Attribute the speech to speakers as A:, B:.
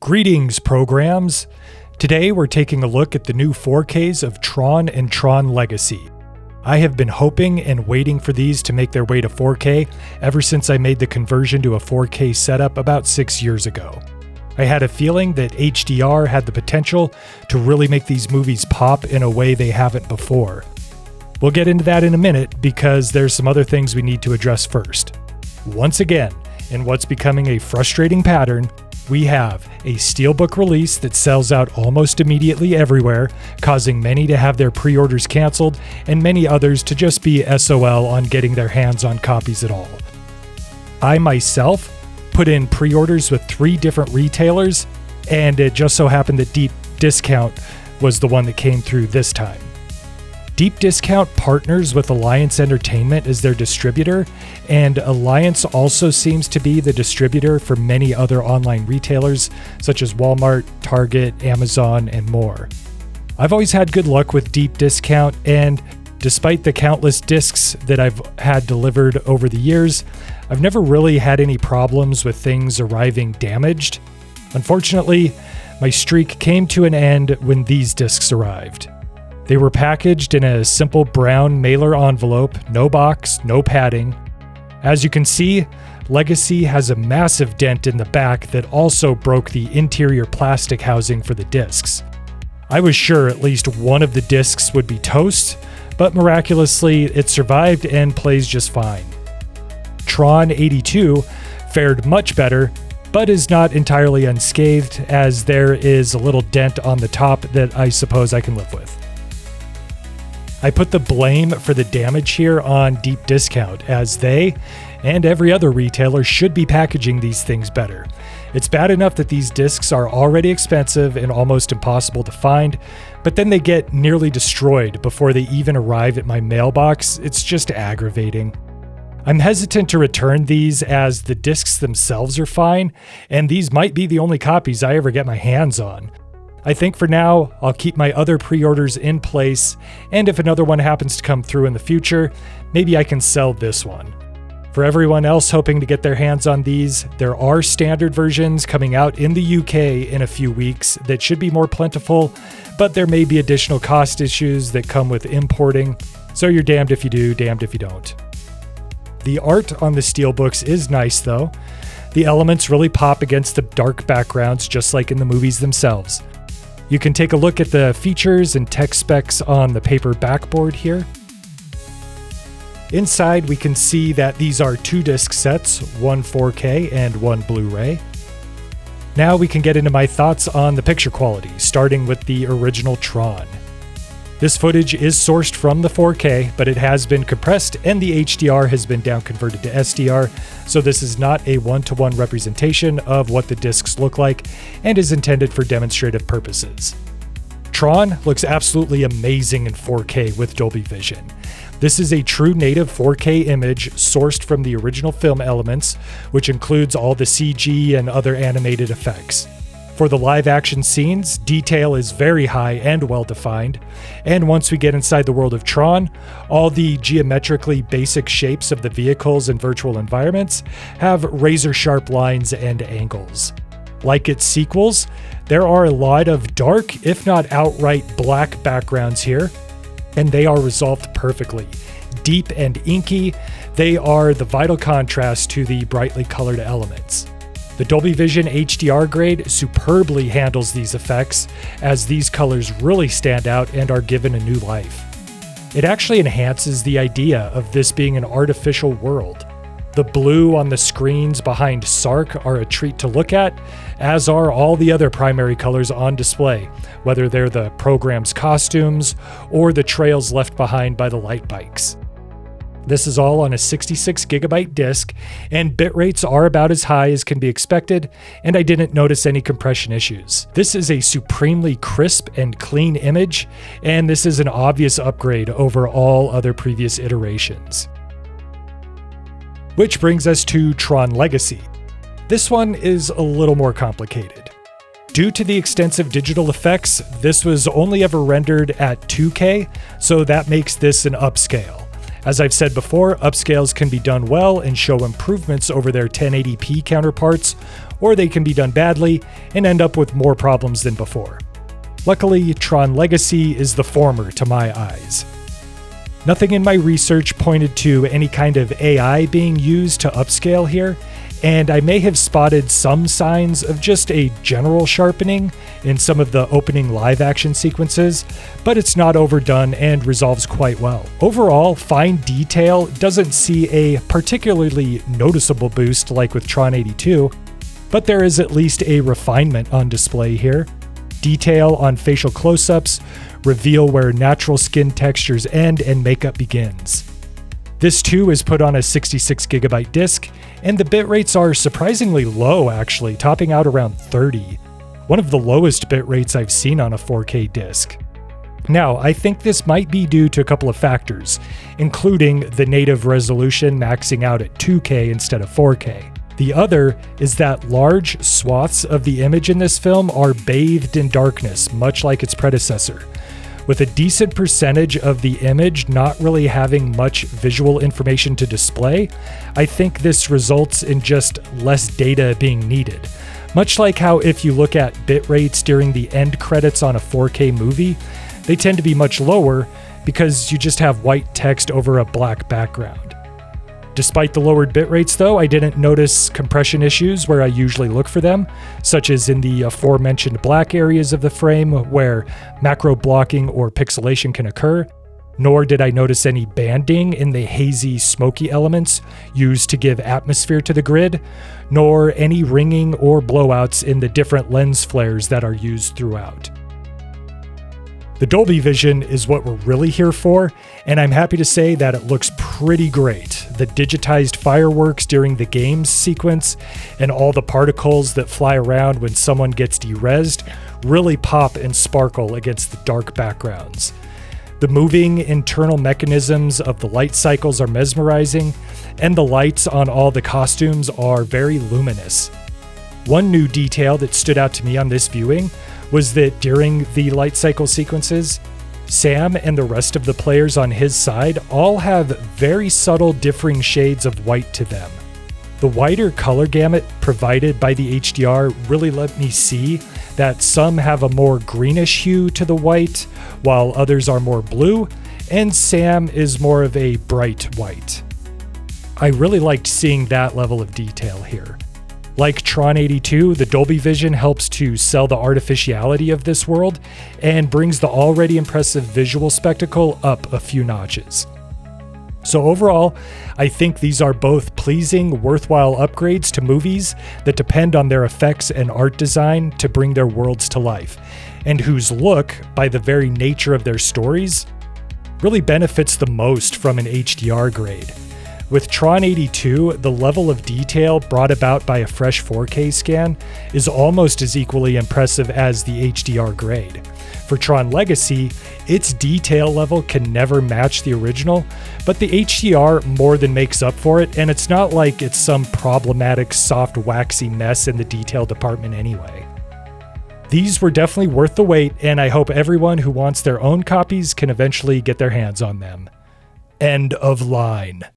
A: Greetings, programs! Today we're taking a look at the new 4Ks of Tron and Tron Legacy. I have been hoping and waiting for these to make their way to 4K ever since I made the conversion to a 4K setup about 6 years ago. I had a feeling that HDR had the potential to really make these movies pop in a way they haven't before. We'll get into that in a minute because there's some other things we need to address first. Once again, in what's becoming a frustrating pattern, we have a Steelbook release that sells out almost immediately everywhere, causing many to have their pre-orders canceled and many others to just be SOL on getting their hands on copies at all. I myself put in pre-orders with 3 different retailers, and it just so happened that Deep Discount was the one that came through this time. Deep Discount partners with Alliance Entertainment as their distributor, and Alliance also seems to be the distributor for many other online retailers such as Walmart, Target, Amazon, and more. I've always had good luck with Deep Discount, and despite the countless discs that I've had delivered over the years, I've never really had any problems with things arriving damaged. Unfortunately, my streak came to an end when these discs arrived. They were packaged in a simple brown mailer envelope, no box, no padding. As you can see, Legacy has a massive dent in the back that also broke the interior plastic housing for the discs. I was sure at least one of the discs would be toast, but miraculously it survived and plays just fine. Tron 82 fared much better, but is not entirely unscathed, as there is a little dent on the top that I suppose I can live with. I put the blame for the damage here on Deep Discount, as they, and every other retailer, should be packaging these things better. It's bad enough that these discs are already expensive and almost impossible to find, but then they get nearly destroyed before they even arrive at my mailbox. It's just aggravating. I'm hesitant to return these as the discs themselves are fine, and these might be the only copies I ever get my hands on. I think for now, I'll keep my other pre-orders in place, and if another one happens to come through in the future, maybe I can sell this one. For everyone else hoping to get their hands on these, there are standard versions coming out in the UK in a few weeks that should be more plentiful, but there may be additional cost issues that come with importing, so you're damned if you do, damned if you don't. The art on the Steelbooks is nice though. The elements really pop against the dark backgrounds just like in the movies themselves. You can take a look at the features and tech specs on the paper backboard here. Inside, we can see that these are 2 disc sets, one 4K and one Blu-ray. Now we can get into my thoughts on the picture quality, starting with the original Tron. This footage is sourced from the 4K, but it has been compressed and the HDR has been down converted to SDR, so this is not a one-to-one representation of what the discs look like and is intended for demonstrative purposes. Tron looks absolutely amazing in 4K with Dolby Vision. This is a true native 4K image sourced from the original film elements, which includes all the CG and other animated effects. For the live action scenes, detail is very high and well defined, and once we get inside the world of Tron, all the geometrically basic shapes of the vehicles and virtual environments have razor sharp lines and angles. Like its sequels, there are a lot of dark, if not outright black backgrounds here, and they are resolved perfectly. Deep and inky, they are the vital contrast to the brightly colored elements. The Dolby Vision HDR grade superbly handles these effects, as these colors really stand out and are given a new life. It actually enhances the idea of this being an artificial world. The blue on the screens behind Sark are a treat to look at, as are all the other primary colors on display, whether they're the program's costumes or the trails left behind by the light bikes. This is all on a 66GB disc, and bit rates are about as high as can be expected, and I didn't notice any compression issues. This is a supremely crisp and clean image, and this is an obvious upgrade over all other previous iterations. Which brings us to Tron Legacy. This one is a little more complicated. Due to the extensive digital effects, this was only ever rendered at 2K, so that makes this an upscale. As I've said before, upscales can be done well and show improvements over their 1080p counterparts, or they can be done badly and end up with more problems than before. Luckily, Tron Legacy is the former to my eyes. Nothing in my research pointed to any kind of AI being used to upscale here, and I may have spotted some signs of just a general sharpening in some of the opening live action sequences, but it's not overdone and resolves quite well. Overall, fine detail doesn't see a particularly noticeable boost like with Tron 82, but there is at least a refinement on display here. Detail on facial close-ups reveal where natural skin textures end and makeup begins. This too is put on a 66GB disc, and the bit rates are surprisingly low actually, topping out around 30. One of the lowest bit rates I've seen on a 4K disc. Now, I think this might be due to a couple of factors, including the native resolution maxing out at 2K instead of 4K. The other is that large swaths of the image in this film are bathed in darkness, much like its predecessor. With a decent percentage of the image not really having much visual information to display, I think this results in just less data being needed. Much like how if you look at bit rates during the end credits on a 4K movie, they tend to be much lower because you just have white text over a black background. Despite the lowered bit rates though, I didn't notice compression issues where I usually look for them, such as in the aforementioned black areas of the frame where macro blocking or pixelation can occur, nor did I notice any banding in the hazy, smoky elements used to give atmosphere to the grid, nor any ringing or blowouts in the different lens flares that are used throughout. The Dolby Vision is what we're really here for, and I'm happy to say that it looks pretty great. The digitized fireworks during the games sequence and all the particles that fly around when someone gets derezzed really pop and sparkle against the dark backgrounds. The moving internal mechanisms of the light cycles are mesmerizing, and the lights on all the costumes are very luminous. One new detail that stood out to me on this viewing was that during the light cycle sequences, Sam and the rest of the players on his side all have very subtle differing shades of white to them. The wider color gamut provided by the HDR really let me see that some have a more greenish hue to the white, while others are more blue, and Sam is more of a bright white. I really liked seeing that level of detail here. Like Tron 82, the Dolby Vision helps to sell the artificiality of this world and brings the already impressive visual spectacle up a few notches. So overall, I think these are both pleasing, worthwhile upgrades to movies that depend on their effects and art design to bring their worlds to life, and whose look, by the very nature of their stories, really benefits the most from an HDR grade. With Tron 82, the level of detail brought about by a fresh 4K scan is almost as equally impressive as the HDR grade. For Tron Legacy, its detail level can never match the original, but the HDR more than makes up for it, and it's not like it's some problematic, soft, waxy mess in the detail department anyway. These were definitely worth the wait, and I hope everyone who wants their own copies can eventually get their hands on them. End of line.